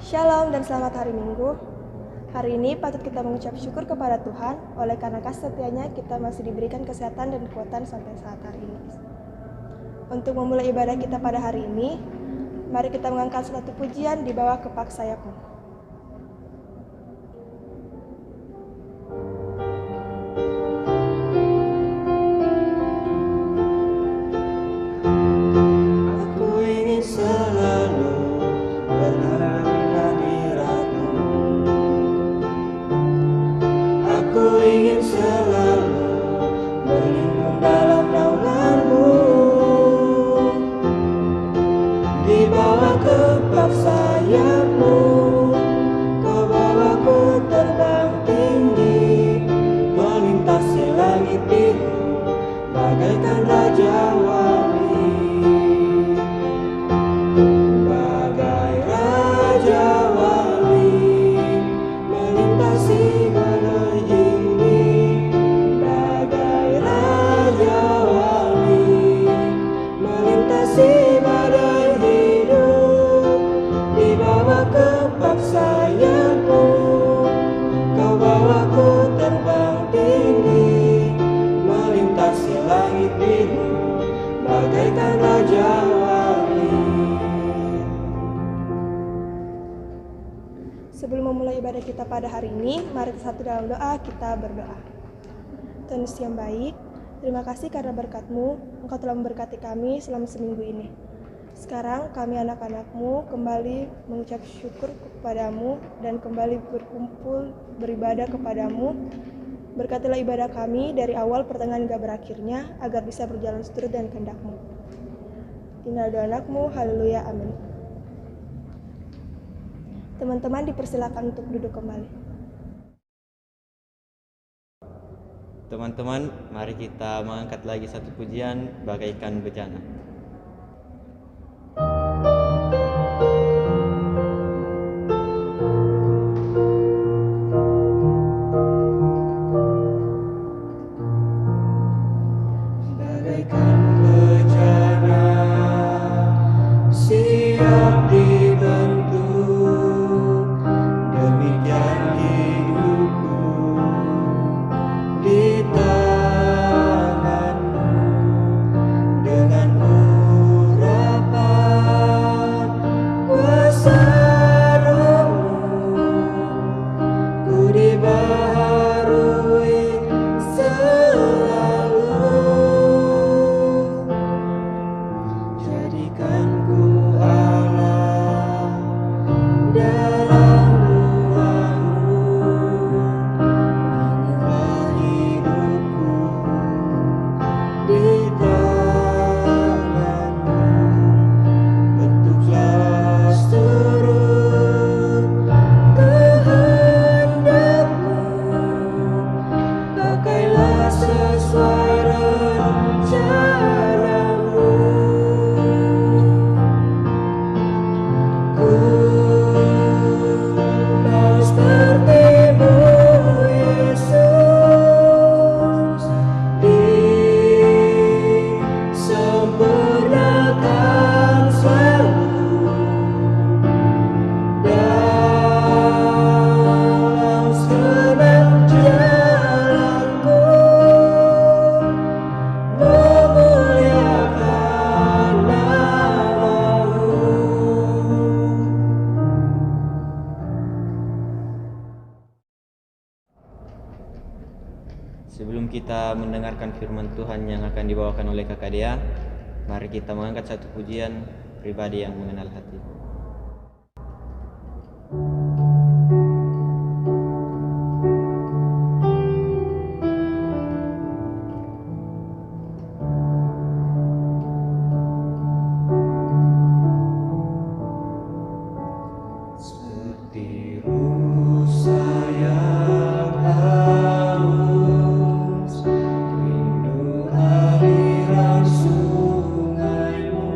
Shalom dan selamat hari Minggu. Hari ini patut kita mengucap syukur kepada Tuhan, oleh karena kasih setianya kita masih diberikan kesehatan dan kekuatan sampai saat hari ini. Untuk memulai ibadah kita pada hari ini, mari kita mengangkat satu pujian di bawah kepak sayapmu. Sebelum memulai ibadah kita pada hari ini, mari satu dalam doa kita berdoa. Tuhan Yesus yang baik, terima kasih karena berkat-Mu, Engkau telah memberkati kami selama seminggu ini. Sekarang kami anak-anak-Mu kembali mengucap syukur kepada-Mu dan kembali berkumpul beribadah kepada-Mu. Berkatilah ibadah kami dari awal pertengahan hingga berakhirnya, agar bisa berjalan seturut dengan kehendak-Mu. Inilah doa anak-Mu, haleluya, amin. Teman-teman dipersilakan untuk duduk kembali. Teman-teman, mari kita mengangkat lagi satu pujian bagaikan bejana. Sebelum kita mendengarkan firman Tuhan yang akan dibawakan oleh Kakak Dea, mari kita mengangkat satu pujian pribadi yang mengenal hati. Aliran sungaimu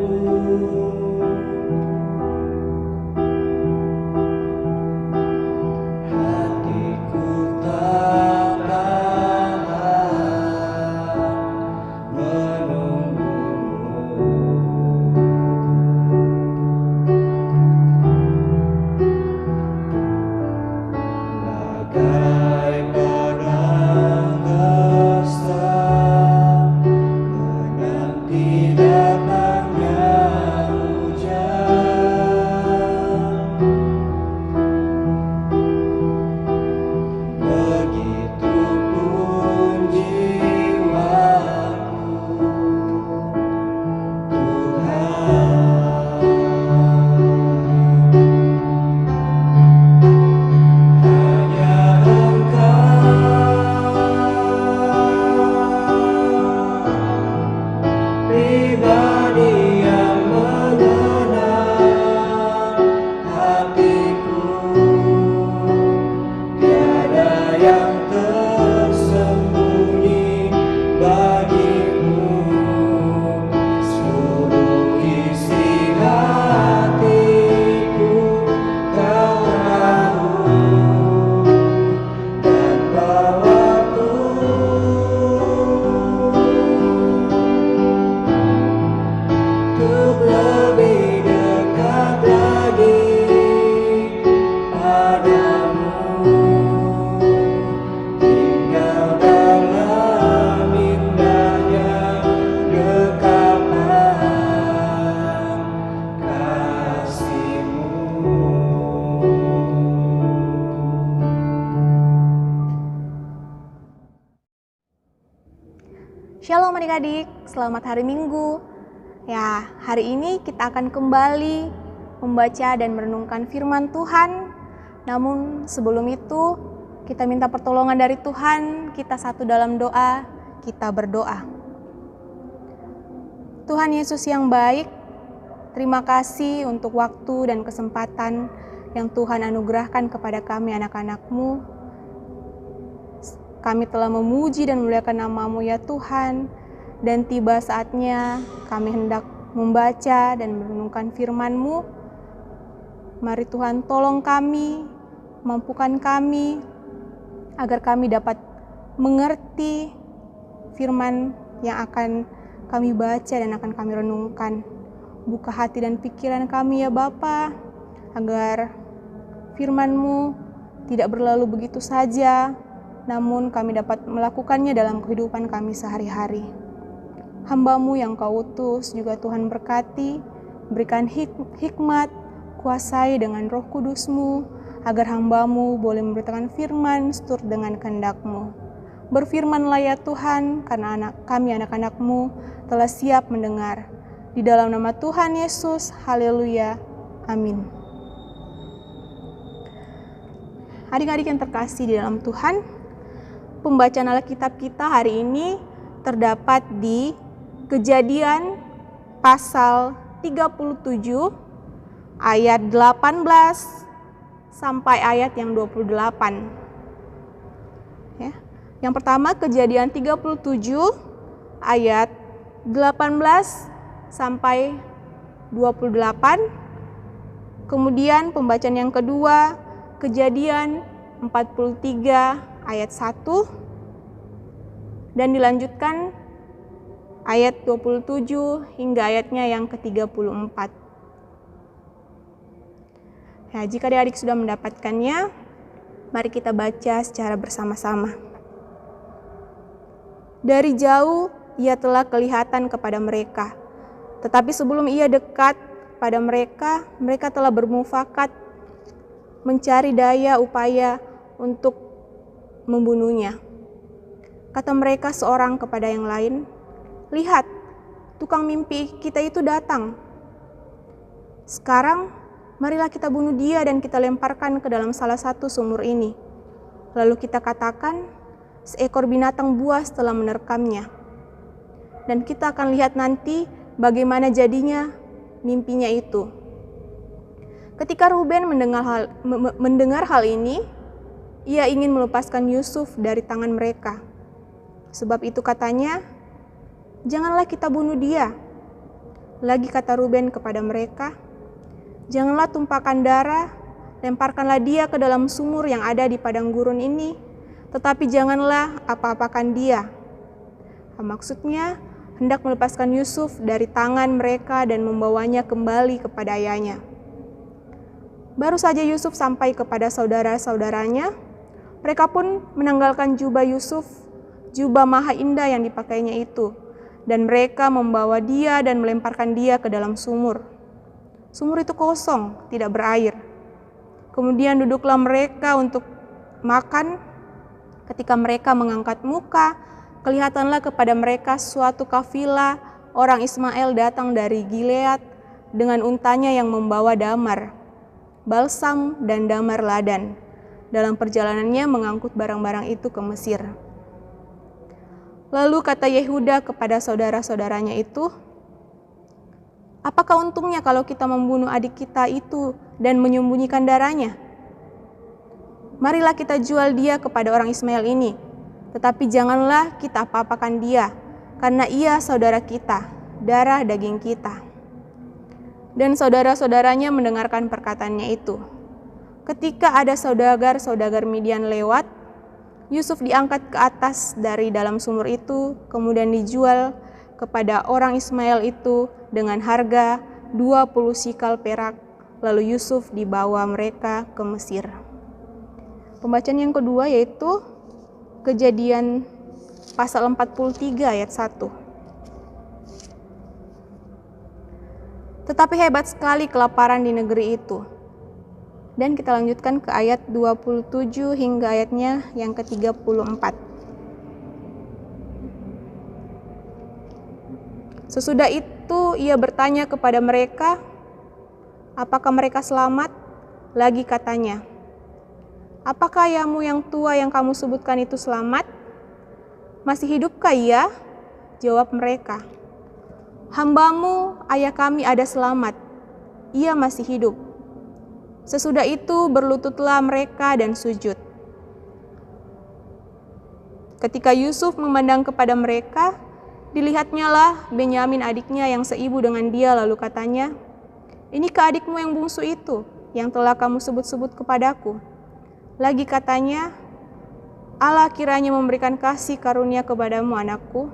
Shalom adik-adik, selamat hari Minggu. Ya, hari ini kita akan kembali membaca dan merenungkan firman Tuhan. Namun sebelum itu, kita minta pertolongan dari Tuhan, kita satu dalam doa, kita berdoa. Tuhan Yesus yang baik, terima kasih untuk waktu dan kesempatan yang Tuhan anugerahkan kepada kami anak-anak-Mu. Kami telah memuji dan memuliakan nama-Mu ya Tuhan, dan tiba saatnya kami hendak membaca dan merenungkan firman-Mu. Mari Tuhan tolong kami, mampukan kami, agar kami dapat mengerti firman yang akan kami baca dan akan kami renungkan. Buka hati dan pikiran kami ya Bapa, agar firman-Mu tidak berlalu begitu saja, namun kami dapat melakukannya dalam kehidupan kami sehari-hari. Hamba-Mu yang Kau utus juga Tuhan berkati, berikan hikmat, kuasai dengan Roh Kudus-Mu, agar hamba-Mu boleh memberitakan firman seturut dengan kehendak-Mu. Berfirmanlah ya Tuhan, karena kami anak-anak-Mu telah siap mendengar. Di dalam nama Tuhan Yesus, haleluya, amin. Adik-adik yang terkasih di dalam Tuhan, pembacaan Alkitab kita hari ini terdapat di Kejadian pasal 37 ayat 18 sampai ayat yang 28. Ya. Yang pertama Kejadian 37 ayat 18 sampai 28. Kemudian pembacaan yang kedua Kejadian 43 ayat 1 dan dilanjutkan ayat 27 hingga ayatnya yang ke-34. Nah, jika adik-adik sudah mendapatkannya, mari kita baca secara bersama-sama. Dari jauh ia telah kelihatan kepada mereka, tetapi sebelum ia dekat pada mereka, mereka telah bermufakat mencari daya upaya untuk membunuhnya. Kata mereka seorang kepada yang lain, "Lihat, tukang mimpi kita itu datang. Sekarang, marilah kita bunuh dia dan kita lemparkan ke dalam salah satu sumur ini. Lalu kita katakan, seekor binatang buas telah menerkamnya. Dan kita akan lihat nanti bagaimana jadinya mimpinya itu." Ketika Ruben mendengar hal ini, ia ingin melepaskan Yusuf dari tangan mereka. Sebab itu katanya, "Janganlah kita bunuh dia." Lagi kata Ruben kepada mereka, "Janganlah tumpahkan darah, lemparkanlah dia ke dalam sumur yang ada di padang gurun ini, tetapi janganlah apa-apakan dia." Maksudnya, hendak melepaskan Yusuf dari tangan mereka dan membawanya kembali kepada ayahnya. Baru saja Yusuf sampai kepada saudara-saudaranya, mereka pun menanggalkan jubah Yusuf, jubah maha indah yang dipakainya itu, dan mereka membawa dia dan melemparkan dia ke dalam sumur. Sumur itu kosong, tidak berair. Kemudian duduklah mereka untuk makan. Ketika mereka mengangkat muka, kelihatanlah kepada mereka suatu kafilah orang Ismail datang dari Gilead dengan untanya yang membawa damar, balsam, dan damar ladan. Dalam perjalanannya mengangkut barang-barang itu ke Mesir. Lalu kata Yehuda kepada saudara-saudaranya itu, "Apakah untungnya kalau kita membunuh adik kita itu dan menyembunyikan darahnya? Marilah kita jual dia kepada orang Ismail ini, tetapi janganlah kita apa-apakan dia, karena ia saudara kita, darah daging kita." Dan saudara-saudaranya mendengarkan perkataannya itu. Ketika ada saudagar Midian lewat, Yusuf diangkat ke atas dari dalam sumur itu, kemudian dijual kepada orang Ismail itu dengan harga 20 sikal perak, lalu Yusuf dibawa mereka ke Mesir. Pembacaan yang kedua yaitu Kejadian pasal 43 ayat 1. Tetapi hebat sekali kelaparan di negeri itu. Dan kita lanjutkan ke ayat 27 hingga ayatnya yang ke-34. Sesudah itu ia bertanya kepada mereka, apakah mereka selamat? Lagi katanya, apakah ayahmu yang tua yang kamu sebutkan itu selamat? Masih hidupkah ia? Jawab mereka, hambamu, ayah kami ada selamat, ia masih hidup. Sesudah itu berlututlah mereka dan sujud. Ketika Yusuf memandang kepada mereka, dilihatnyalah Benyamin adiknya yang seibu dengan dia, lalu katanya, inikah adikmu yang bungsu itu, yang telah kamu sebut-sebut kepadaku? Lagi katanya, Allah kiranya memberikan kasih karunia kepadamu, anakku.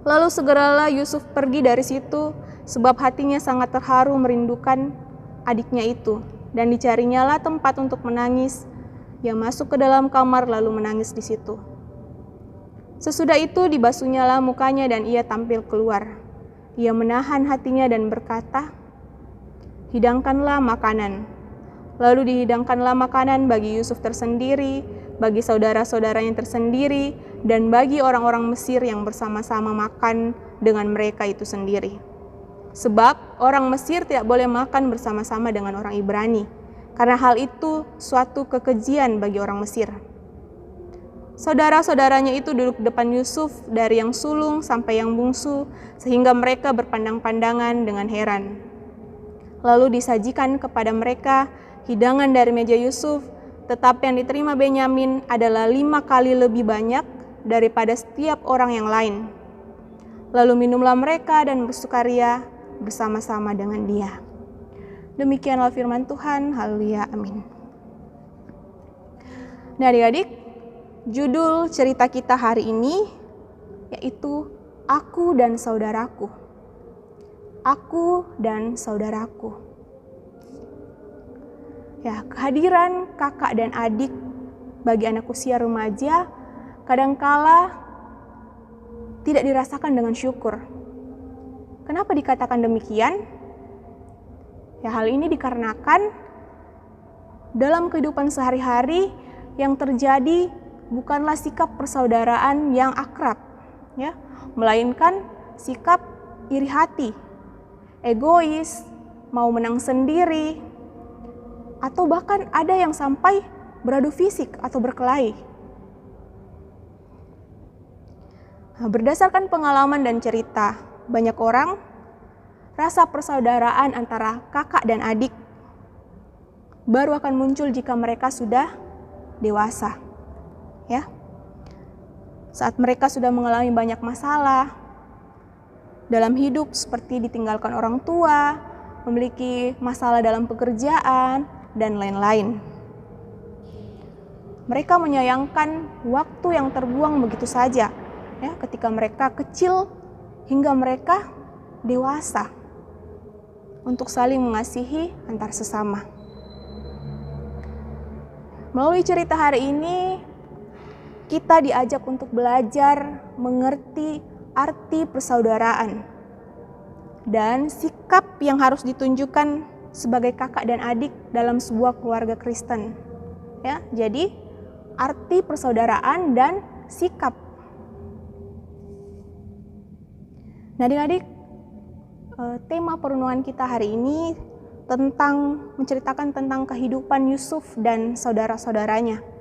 Lalu segeralah Yusuf pergi dari situ, sebab hatinya sangat terharu merindukan adiknya itu, dan dicarinyalah tempat untuk menangis. Ia masuk ke dalam kamar lalu menangis di situ. Sesudah itu dibasuhnyalah mukanya dan ia tampil keluar. Ia menahan hatinya dan berkata, hidangkanlah makanan. Lalu dihidangkanlah makanan bagi Yusuf tersendiri, bagi saudara-saudaranya tersendiri, dan bagi orang-orang Mesir yang bersama-sama makan dengan mereka itu sendiri. Sebab orang Mesir tidak boleh makan bersama-sama dengan orang Ibrani, karena hal itu suatu kekejian bagi orang Mesir. Saudara-saudaranya itu duduk depan Yusuf dari yang sulung sampai yang bungsu, sehingga mereka berpandang-pandangan dengan heran. Lalu disajikan kepada mereka hidangan dari meja Yusuf, tetapi yang diterima Benyamin adalah 5 kali lebih banyak daripada setiap orang yang lain. Lalu minumlah mereka dan bersukaria bersama-sama dengan dia. Demikianlah firman Tuhan, haleluya, amin. Nah adik-adik, judul cerita kita hari ini yaitu Aku dan Saudaraku. Aku dan saudaraku. Ya, kehadiran kakak dan adik bagi anak usia remaja kadangkala tidak dirasakan dengan syukur. Kenapa dikatakan demikian? Ya, hal ini dikarenakan dalam kehidupan sehari-hari yang terjadi bukanlah sikap persaudaraan yang akrab, ya, melainkan sikap iri hati, egois, mau menang sendiri, atau bahkan ada yang sampai beradu fisik atau berkelahi. Nah, berdasarkan pengalaman dan cerita banyak orang, rasa persaudaraan antara kakak dan adik baru akan muncul jika mereka sudah dewasa. Ya, saat mereka sudah mengalami banyak masalah dalam hidup seperti ditinggalkan orang tua, memiliki masalah dalam pekerjaan, dan lain-lain. Mereka menyayangkan waktu yang terbuang begitu saja, ya, ketika mereka kecil hingga mereka dewasa, untuk saling mengasihi antar sesama. Melalui cerita hari ini, kita diajak untuk belajar mengerti arti persaudaraan dan sikap yang harus ditunjukkan sebagai kakak dan adik dalam sebuah keluarga Kristen. Ya, jadi arti persaudaraan dan sikap. Nah, adik-adik, tema perenungan kita hari ini menceritakan tentang kehidupan Yusuf dan saudara-saudaranya.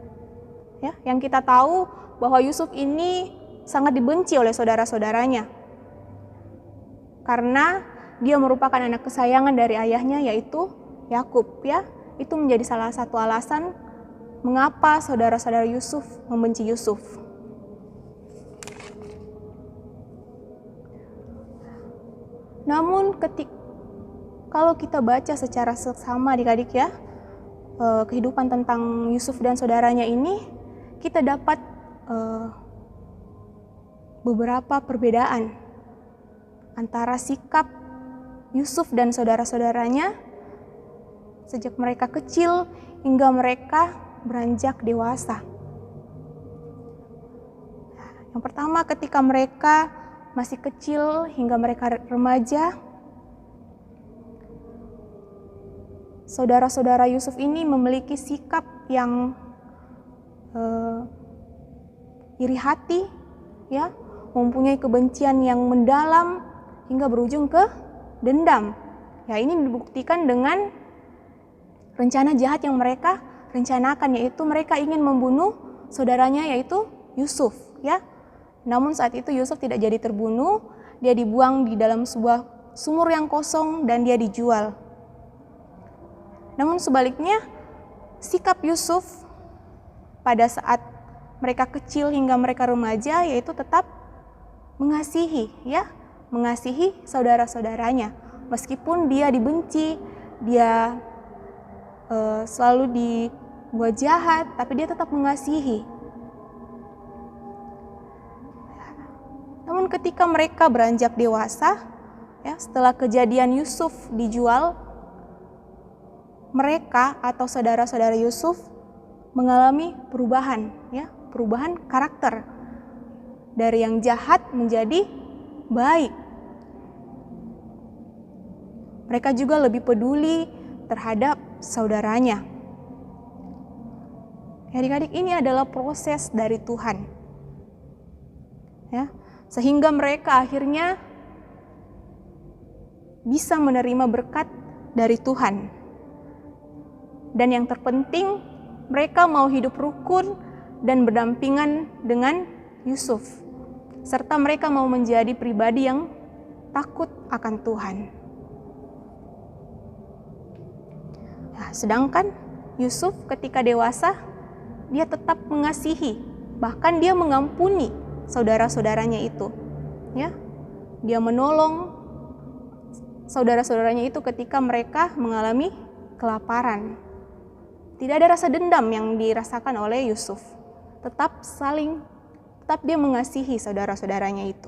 Ya, yang kita tahu bahwa Yusuf ini sangat dibenci oleh saudara-saudaranya karena dia merupakan anak kesayangan dari ayahnya, yaitu Yakub. Ya, itu menjadi salah satu alasan mengapa saudara-saudara Yusuf membenci Yusuf. Namun kalau kita baca secara seksama adik-adik ya, kehidupan tentang Yusuf dan saudaranya ini, kita dapat beberapa perbedaan antara sikap Yusuf dan saudara-saudaranya sejak mereka kecil hingga mereka beranjak dewasa. Yang pertama, ketika mereka masih kecil hingga mereka remaja, saudara-saudara Yusuf ini memiliki sikap yang iri hati, ya, mempunyai kebencian yang mendalam hingga berujung ke dendam. Ya, ini dibuktikan dengan rencana jahat yang mereka rencanakan, yaitu mereka ingin membunuh saudaranya yaitu Yusuf, ya. Namun saat itu Yusuf tidak jadi terbunuh, dia dibuang di dalam sebuah sumur yang kosong dan dia dijual. Namun sebaliknya, sikap Yusuf pada saat mereka kecil hingga mereka remaja yaitu tetap mengasihi, ya, mengasihi saudara-saudaranya. Meskipun dia dibenci, dia selalu dibuat jahat, tapi dia tetap mengasihi. Namun ketika mereka beranjak dewasa, ya, setelah kejadian Yusuf dijual, mereka atau saudara-saudara Yusuf mengalami perubahan, ya, perubahan karakter dari yang jahat menjadi baik. Mereka juga lebih peduli terhadap saudaranya. Adik-adik, ini adalah proses dari Tuhan, ya, sehingga mereka akhirnya bisa menerima berkat dari Tuhan. Dan yang terpenting, mereka mau hidup rukun dan berdampingan dengan Yusuf, serta mereka mau menjadi pribadi yang takut akan Tuhan. Nah, sedangkan Yusuf ketika dewasa, dia tetap mengasihi, bahkan dia mengampuni saudara-saudaranya itu, ya. Dia menolong saudara-saudaranya itu ketika mereka mengalami kelaparan. Tidak ada rasa dendam yang dirasakan oleh Yusuf. Tetap dia mengasihi saudara-saudaranya itu.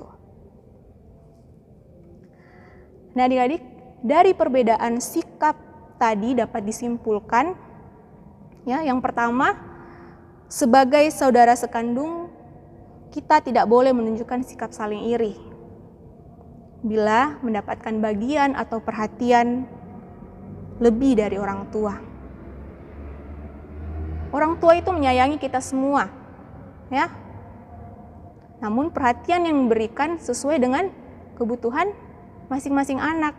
Nah, adik-adik, dari perbedaan sikap tadi dapat disimpulkan, ya, yang pertama, sebagai saudara sekandung, kita tidak boleh menunjukkan sikap saling iri bila mendapatkan bagian atau perhatian lebih dari orang tua. Orang tua itu menyayangi kita semua, ya. Namun perhatian yang diberikan sesuai dengan kebutuhan masing-masing anak.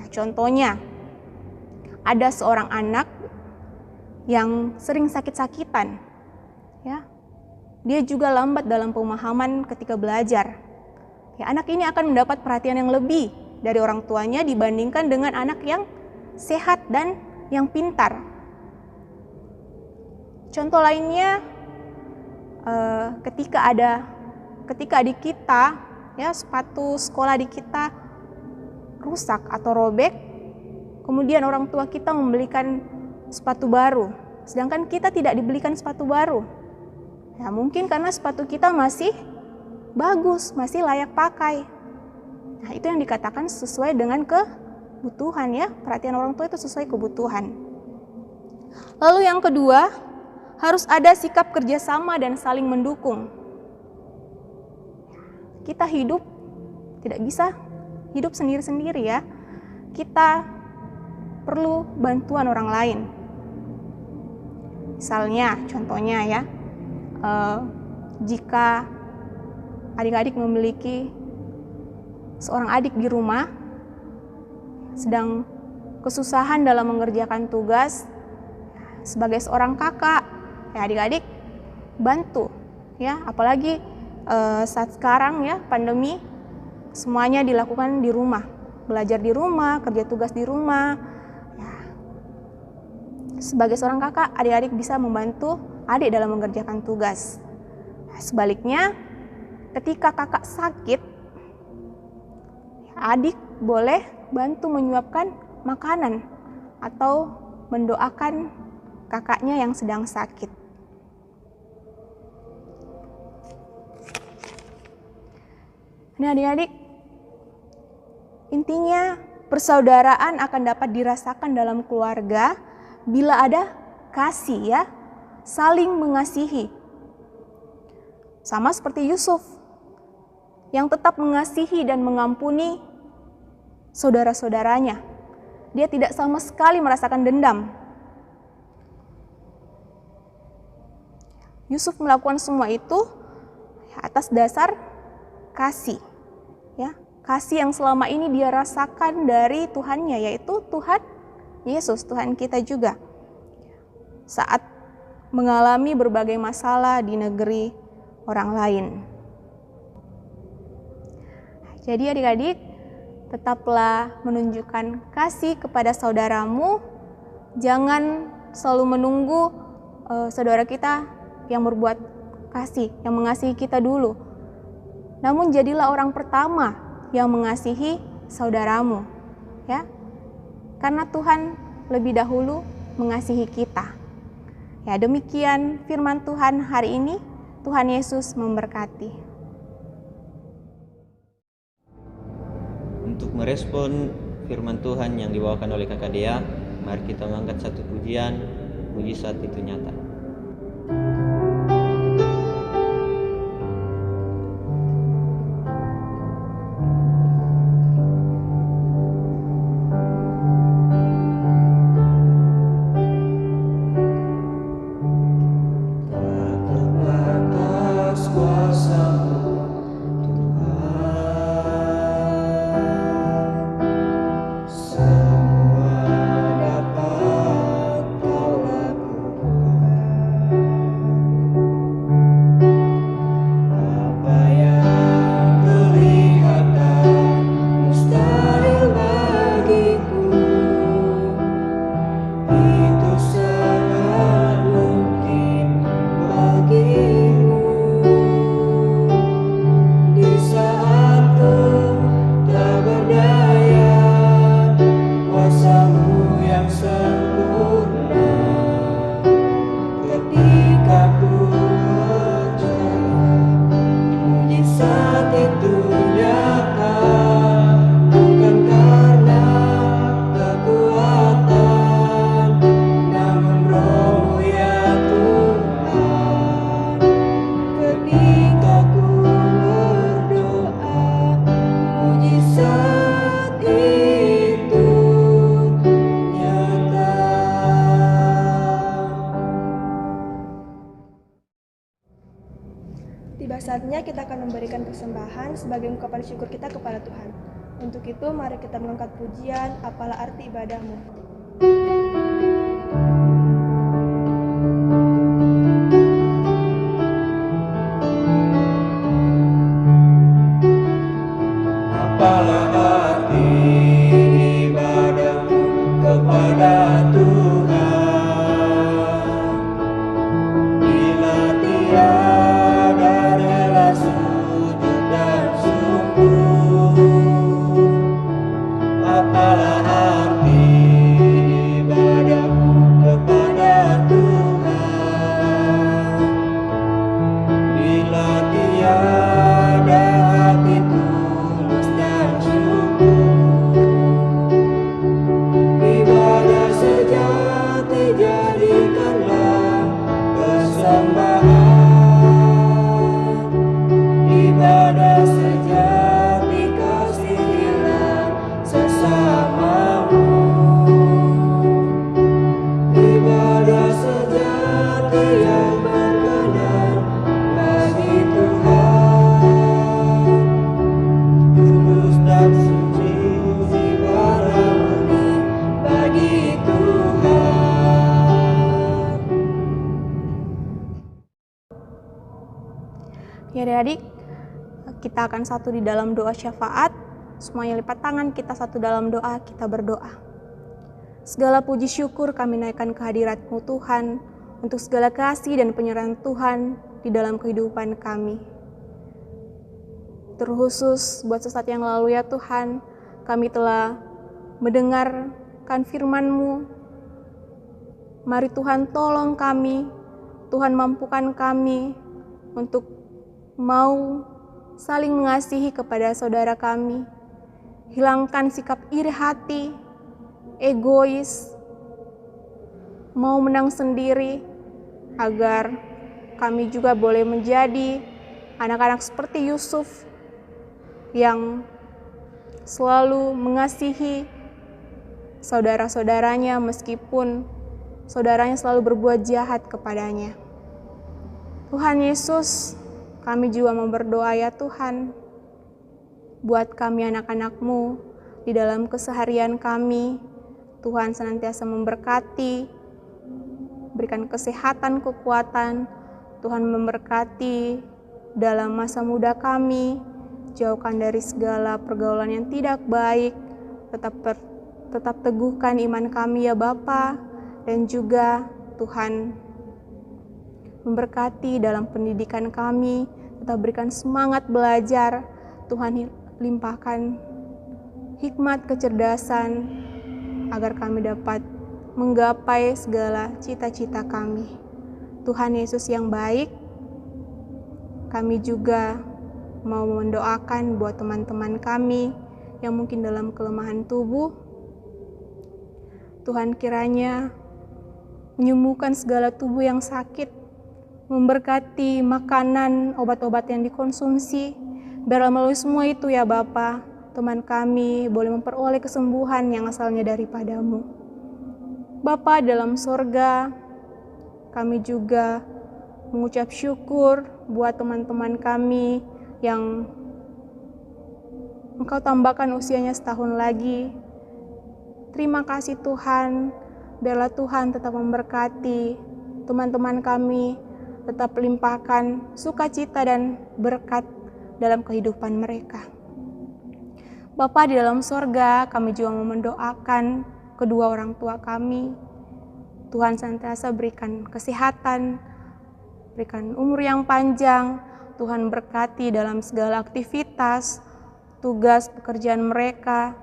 Ya, contohnya, ada seorang anak yang sering sakit-sakitan, ya. Dia juga lambat dalam pemahaman ketika belajar. Ya, anak ini akan mendapat perhatian yang lebih dari orang tuanya dibandingkan dengan anak yang sehat dan yang pintar. Contoh lainnya, ketika adik kita, ya, sepatu sekolah adik kita rusak atau robek, kemudian orang tua kita membelikan sepatu baru, sedangkan kita tidak dibelikan sepatu baru. Ya, mungkin karena sepatu kita masih bagus, masih layak pakai. Nah, itu yang dikatakan sesuai dengan kebutuhan, ya. Perhatian orang tua itu sesuai kebutuhan. Lalu yang kedua, harus ada sikap kerjasama dan saling mendukung. Kita hidup tidak bisa hidup sendiri-sendiri, ya. Kita perlu bantuan orang lain. Misalnya, contohnya, ya, jika adik-adik memiliki seorang adik di rumah sedang kesusahan dalam mengerjakan tugas, sebagai seorang kakak, ya, adik-adik bantu, ya. Apalagi saat sekarang, ya, pandemi, semuanya dilakukan di rumah, belajar di rumah, kerja tugas di rumah. Ya. Sebagai seorang kakak, adik-adik bisa membantu adik dalam mengerjakan tugas. Sebaliknya, ketika kakak sakit, adik boleh bantu menyuapkan makanan atau mendoakan kakaknya yang sedang sakit. Nah, adik-adik, intinya persaudaraan akan dapat dirasakan dalam keluarga bila ada kasih, ya, saling mengasihi. Sama seperti Yusuf yang tetap mengasihi dan mengampuni saudara-saudaranya. Dia tidak sama sekali merasakan dendam. Yusuf melakukan semua itu atas dasar kasih, ya, kasih yang selama ini dia rasakan dari Tuhannya, yaitu Tuhan Yesus, Tuhan kita juga. Saat mengalami berbagai masalah di negeri orang lain. Jadi adik-adik, tetaplah menunjukkan kasih kepada saudaramu. Jangan selalu menunggu saudara kita yang berbuat kasih, yang mengasihi kita dulu. Namun jadilah orang pertama yang mengasihi saudaramu, ya. Karena Tuhan lebih dahulu mengasihi kita. Ya, demikian firman Tuhan hari ini. Tuhan Yesus memberkati. Untuk merespon firman Tuhan yang dibawakan oleh Kakak Dea, mari kita mengangkat satu pujian, mujizat itu nyata. Tiba saatnya kita akan memberikan persembahan sebagai ungkapan syukur kita kepada Tuhan. Untuk itu, mari kita mengangkat pujian, apalah arti ibadahmu. Apalah arti ibadahmu kepada Tuhan, bila tiada rela sujud dan sungguh. Apalah arti ibadahmu kepada Tuhan, bila tiada hati tulus dan syukur. Ibadah sejati jadikanlah persembahan, ibadah sejati kasihilah sesamamu, ibadah sejati yang berkenan bagi Tuhan, tulus dan suci ibadah murni bagi Tuhan. Ya adik-adik, kita akan satu di dalam doa syafaat. Semuanya lipat tangan, kita satu dalam doa, kita berdoa. Segala puji syukur kami naikkan kehadirat-Mu Tuhan, untuk segala kasih dan penyerahan Tuhan di dalam kehidupan kami. Terkhusus buat sesaat yang lalu ya Tuhan, kami telah mendengarkan firman-Mu. Mari Tuhan tolong kami, Tuhan mampukan kami untuk mau saling mengasihi kepada saudara kami. Hilangkan sikap iri hati, egois, mau menang sendiri, agar kami juga boleh menjadi anak-anak seperti Yusuf yang selalu mengasihi saudara-saudaranya meskipun saudaranya selalu berbuat jahat kepadanya. Tuhan Yesus, kami juga mau berdoa ya Tuhan. buat kami anak-anak-Mu di dalam keseharian kami. Tuhan senantiasa memberkati, berikan kesehatan, kekuatan. Tuhan memberkati dalam masa muda kami, jauhkan dari segala pergaulan yang tidak baik, tetap teguhkan iman kami ya Bapa, dan juga Tuhan memberkati dalam pendidikan kami, tetap berikan semangat belajar. Tuhan limpahkan hikmat, kecerdasan, agar kami dapat menggapai segala cita-cita kami. Tuhan Yesus yang baik, kami juga mau mendoakan buat teman-teman kami yang mungkin dalam kelemahan tubuh. Tuhan kiranya menyembuhkan segala tubuh yang sakit, memberkati makanan, obat-obat yang dikonsumsi, biarlah melalui semua itu ya Bapa, teman kami boleh memperoleh kesembuhan yang asalnya daripada-Mu. Bapa dalam sorga, kami juga mengucap syukur buat teman-teman kami yang Engkau tambahkan usianya setahun lagi. Terima kasih Tuhan, biarlah Tuhan tetap memberkati teman-teman kami, tetap limpahkan sukacita dan berkat dalam kehidupan mereka. Bapa di dalam sorga, kami juga mau mendoakan kedua orang tua kami. Tuhan senantiasa berikan kesehatan, berikan umur yang panjang. Tuhan berkati dalam segala aktivitas, tugas, pekerjaan mereka.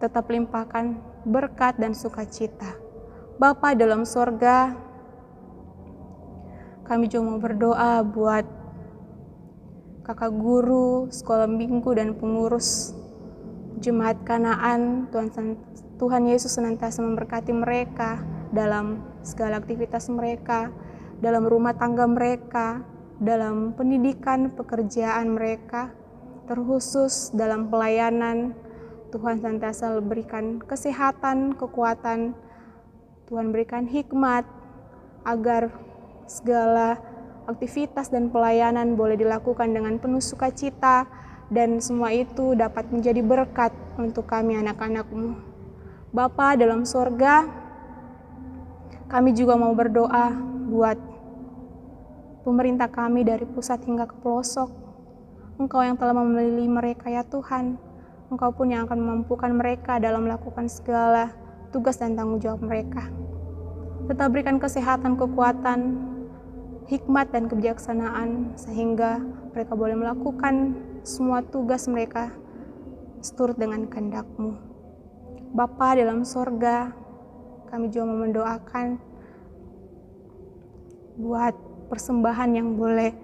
Tetap limpahkan berkat dan sukacita. Bapa dalam sorga, kami juga mau berdoa buat kakak guru, sekolah minggu, dan pengurus Jemaat Kanaan. Tuhan Yesus senantiasa memberkati mereka dalam segala aktivitas mereka, dalam rumah tangga mereka, dalam pendidikan, pekerjaan mereka, terkhusus dalam pelayanan. Tuhan senantiasa berikan kesehatan, kekuatan. Tuhan berikan hikmat agar segala aktivitas dan pelayanan boleh dilakukan dengan penuh sukacita, dan semua itu dapat menjadi berkat untuk kami anak-anak-Mu. Bapa dalam sorga, kami juga mau berdoa buat pemerintah kami dari pusat hingga ke pelosok. Engkau yang telah memilih mereka ya Tuhan. Engkau pun yang akan memampukan mereka dalam melakukan segala tugas dan tanggung jawab mereka. Tetap berikan kesehatan, kekuatan, hikmat dan kebijaksanaan, sehingga mereka boleh melakukan semua tugas mereka seturut dengan kehendak-Mu. Bapa dalam sorga, kami juga mau mendoakan buat persembahan yang boleh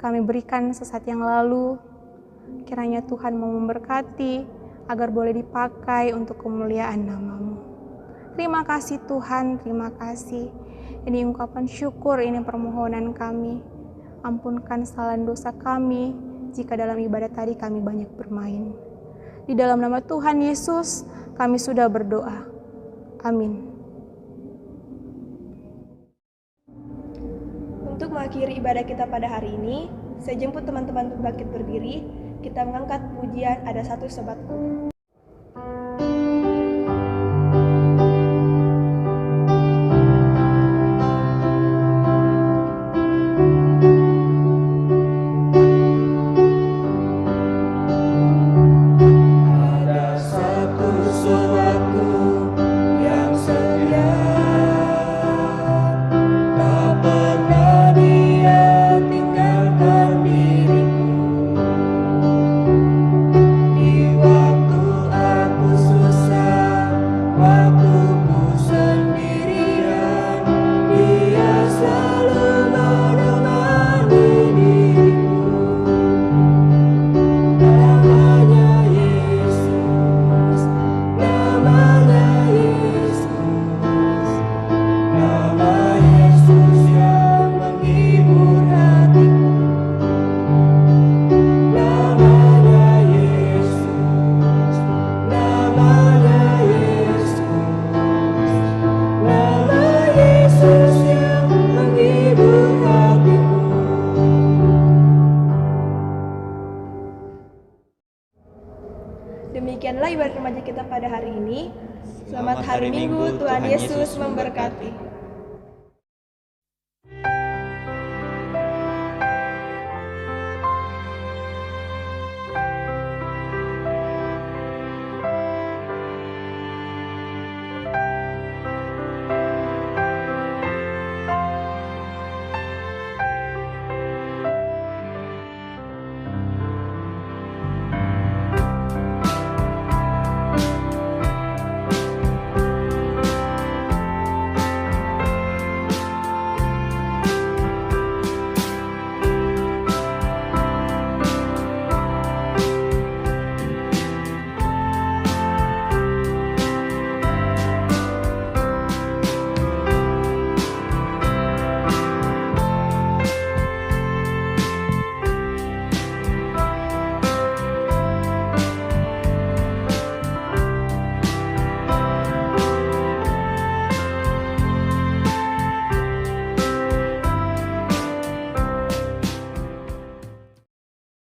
kami berikan sesaat yang lalu. Kiranya Tuhan mau memberkati agar boleh dipakai untuk kemuliaan nama-Mu. Terima kasih Tuhan, terima kasih. Ini ungkapan syukur, ini permohonan kami. Ampunkan kesalahan dosa kami jika dalam ibadah tadi kami banyak bermain. Di dalam nama Tuhan Yesus kami sudah berdoa. Amin. Untuk mengakhiri ibadah kita pada hari ini, saya jemput teman-teman bangkit berdiri. Kita mengangkat pujian Ada Satu Sobatku. Ada satu sobatku yang setia, tak pernah dia tinggalkan diriku. Di waktu Demikianlah ibadah remaja kita pada hari ini. Selamat hari Minggu, Tuhan Yesus memberkati.